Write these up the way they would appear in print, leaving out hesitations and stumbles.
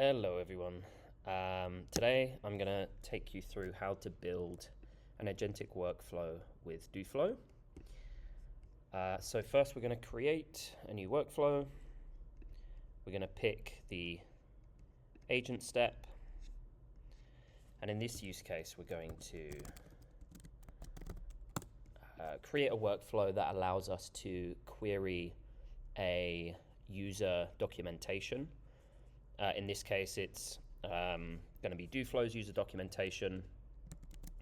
Hello everyone. Today I'm going to take you through how to build an agentic workflow with DoFlow. So first we're going to create a new workflow. We're going to pick the agent step. And in this use case we're going to create a workflow that allows us to query a user documentation. In this case, it's going to be DoFlow's user documentation.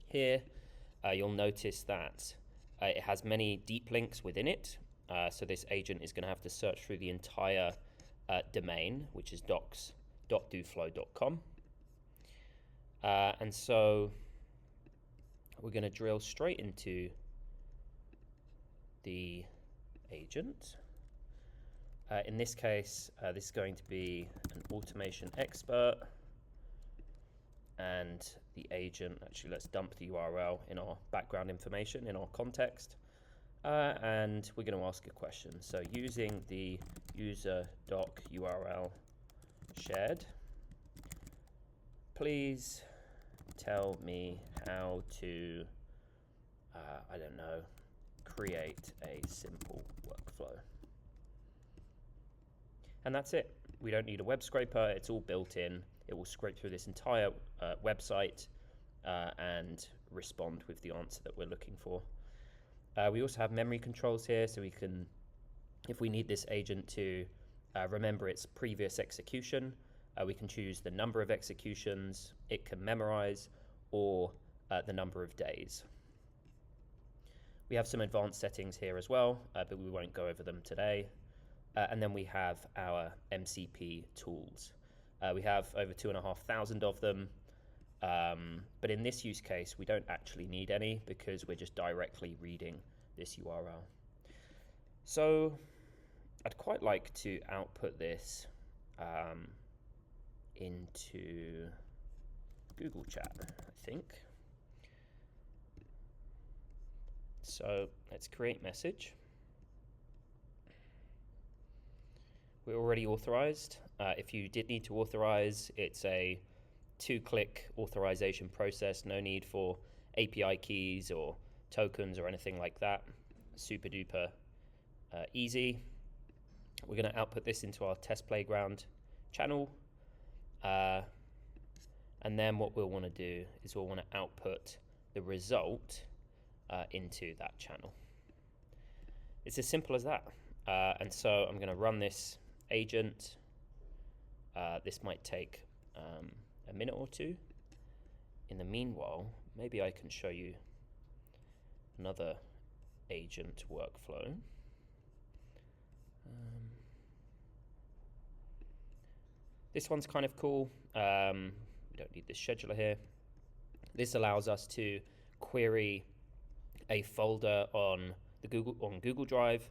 Here, you'll notice that it has many deep links within it. So this agent is going to have to search through the entire domain, which is docs.doflow.com. And so we're going to drill straight into the agent. In this case, this is going to be an automation expert, and the agent, actually let's dump the URL in our background information, in our context, and we're going to ask a question. So using the user doc URL shared, please tell me how to, I don't know, create a simple workflow. And that's it. We don't need a web scraper. It's all built in. It will scrape through this entire website and respond with the answer that we're looking for. We also have memory controls here, so we can, if we need this agent to remember its previous execution, we can choose the number of executions it can memorize or the number of days. We have some advanced settings here as well, but we won't go over them today. And then we have our MCP tools. We have over 2,500 of them, but in this use case, we don't actually need any because we're just directly reading this URL. So I'd quite like to output this into Google Chat, I think. So let's create message. We're already authorized. If you did need to authorize, it's a 2-click authorization process. No need for API keys or tokens or anything like that. Super duper easy. We're going to output this into our test playground channel. And then what we'll want to do is we'll want to output the result into that channel. It's as simple as that. And so I'm going to run this agent. This might take a minute or two. In the meanwhile, maybe I can show you another agent workflow. This one's kind of cool. We don't need this scheduler here. This allows us to query a folder on Google Drive,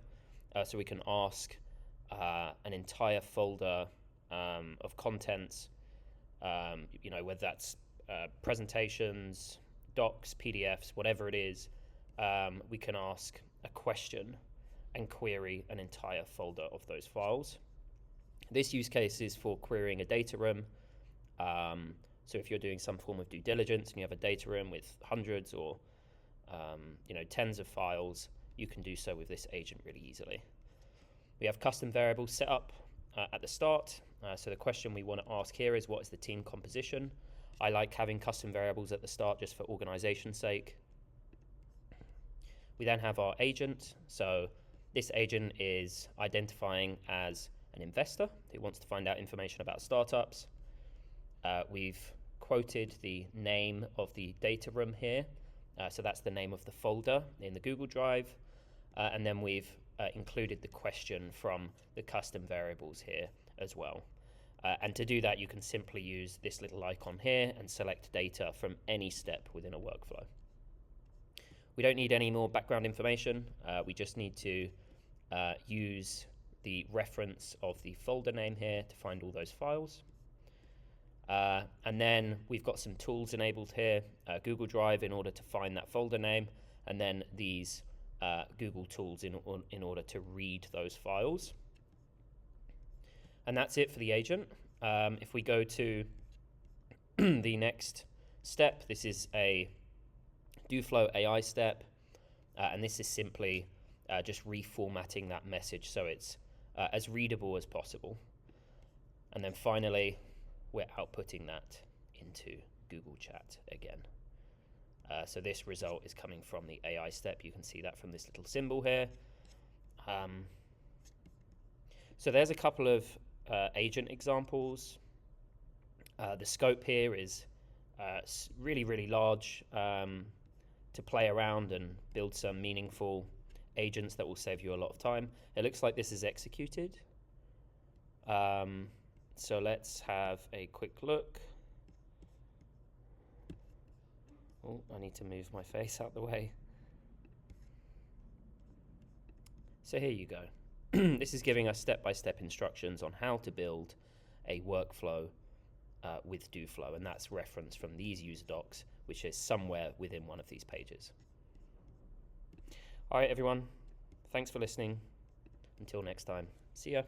so we can ask an entire folder of contents, whether that's presentations, docs, PDFs, whatever it is. We can ask a question and query an entire folder of those files. This use case is for querying a data room. So if you're doing some form of due diligence and you have a data room with hundreds or tens of files, you can do so with this agent really easily. We have custom variables set up at the start. So the question we want to ask here is, what is the team composition? I like having custom variables at the start just for organization's sake. We then have our agent. So this agent is identifying as an investor who wants to find out information about startups. We've quoted the name of the data room here. So that's the name of the folder in the Google Drive. And then we've included the question from the custom variables here as well. And to do that, you can simply use this little icon here and select data from any step within a workflow. We don't need any more background information. We just need to use the reference of the folder name here to find all those files. And then we've got some tools enabled here, Google Drive in order to find that folder name, and then these Google tools in order to read those files. And that's it for the agent. If we go to the next step, this is a DoFlow AI step, and this is simply just reformatting that message so it's as readable as possible. And then finally, we're outputting that into Google Chat again. So this result is coming from the AI step. You can see that from this little symbol here. So there's a couple of agent examples. The scope here is really, really large to play around and build some meaningful agents that will save you a lot of time. It looks like this is executed. So let's have a quick look. Oh, I need to move my face out the way. So here you go. This is giving us step-by-step instructions on how to build a workflow with DoFlow, and that's referenced from these user docs, which is somewhere within one of these pages. All right, everyone. Thanks for listening. Until next time. See ya.